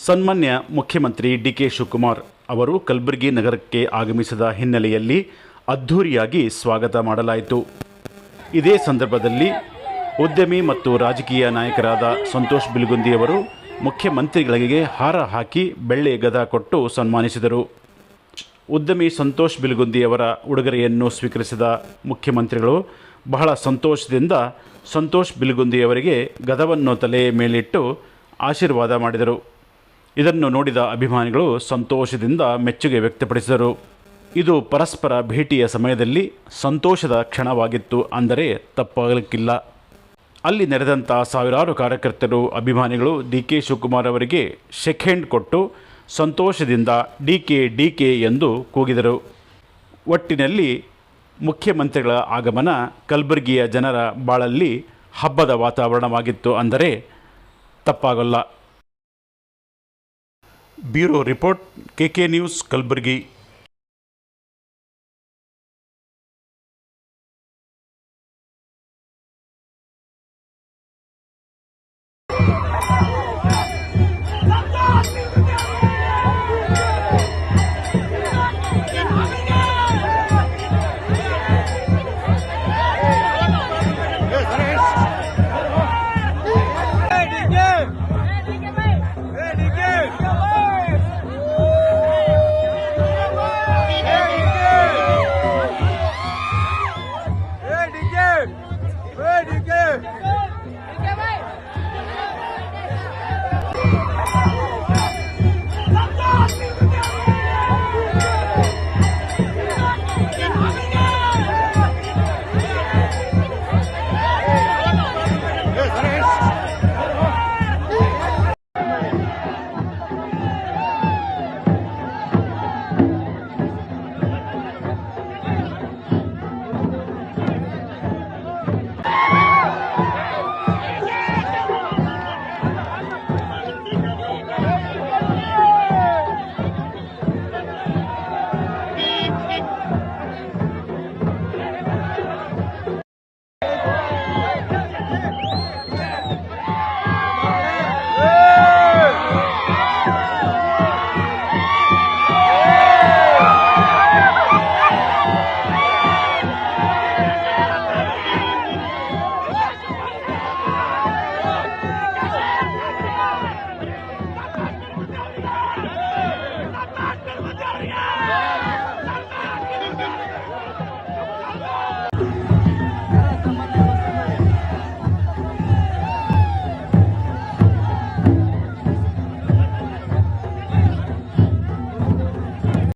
ಸನ್ಮಾನ್ಯ ಮುಖ್ಯಮಂತ್ರಿ ಡಿ.ಕೆ. ಶಿವಕುಮಾರ್ ಅವರು ಕಲಬುರಗಿ ನಗರಕ್ಕೆ ಆಗಮಿಸಿದ ಹಿನ್ನೆಲೆಯಲ್ಲಿ ಅದ್ಧೂರಿಯಾಗಿ ಸ್ವಾಗತ ಮಾಡಲಾಯಿತು. ಇದೇ ಸಂದರ್ಭದಲ್ಲಿ ಉದ್ಯಮಿ ಮತ್ತು ರಾಜಕೀಯ ನಾಯಕರಾದ ಸಂತೋಷ್ ಬಿಲ್ಗುಂದಿ ಅವರು ಮುಖ್ಯಮಂತ್ರಿಗಳಿಗೆ ಹಾರ ಹಾಕಿ ಬೆಳ್ಳಿ ಗದ ಕೊಟ್ಟು ಸನ್ಮಾನಿಸಿದರು. ಉದ್ಯಮಿ ಸಂತೋಷ್ ಬಿಲ್ಗುಂದಿ ಅವರ ಉಡುಗೊರೆಯನ್ನು ಸ್ವೀಕರಿಸಿದ ಮುಖ್ಯಮಂತ್ರಿಗಳು ಬಹಳ ಸಂತೋಷದಿಂದ ಸಂತೋಷ್ ಬಿಲ್ಗುಂದಿ ಅವರಿಗೆ ಗದವನ್ನು ತಲೆ ಮೇಲಿಟ್ಟು ಆಶೀರ್ವಾದ ಮಾಡಿದರು. ಇದನ್ನು ನೋಡಿದ ಅಭಿಮಾನಿಗಳು ಸಂತೋಷದಿಂದ ಮೆಚ್ಚುಗೆ ವ್ಯಕ್ತಪಡಿಸಿದರು. ಇದು ಪರಸ್ಪರ ಭೇಟಿಯ ಸಮಯದಲ್ಲಿ ಸಂತೋಷದ ಕ್ಷಣವಾಗಿತ್ತು ಅಂದರೆ ತಪ್ಪಾಗಲಿಕ್ಕಿಲ್ಲ. ಅಲ್ಲಿ ನೆರೆದಂಥ ಸಾವಿರಾರು ಕಾರ್ಯಕರ್ತರು, ಅಭಿಮಾನಿಗಳು ಡಿ.ಕೆ. ಶಿವಕುಮಾರ್ ಅವರಿಗೆ ಶೇಕ್ ಹ್ಯಾಂಡ್ ಕೊಟ್ಟು ಸಂತೋಷದಿಂದ ಡಿ.ಕೆ. ಎಂದು ಕೂಗಿದರು. ಒಟ್ಟಿನಲ್ಲಿ ಮುಖ್ಯಮಂತ್ರಿಗಳ ಆಗಮನ ಕಲಬುರಗಿಯ ಜನರ ಬಾಳಲ್ಲಿ ಹಬ್ಬದ ವಾತಾವರಣವಾಗಿತ್ತು ಅಂದರೆ ತಪ್ಪಾಗಲ್ಲ. Bureau report, K news, Kalaburagi.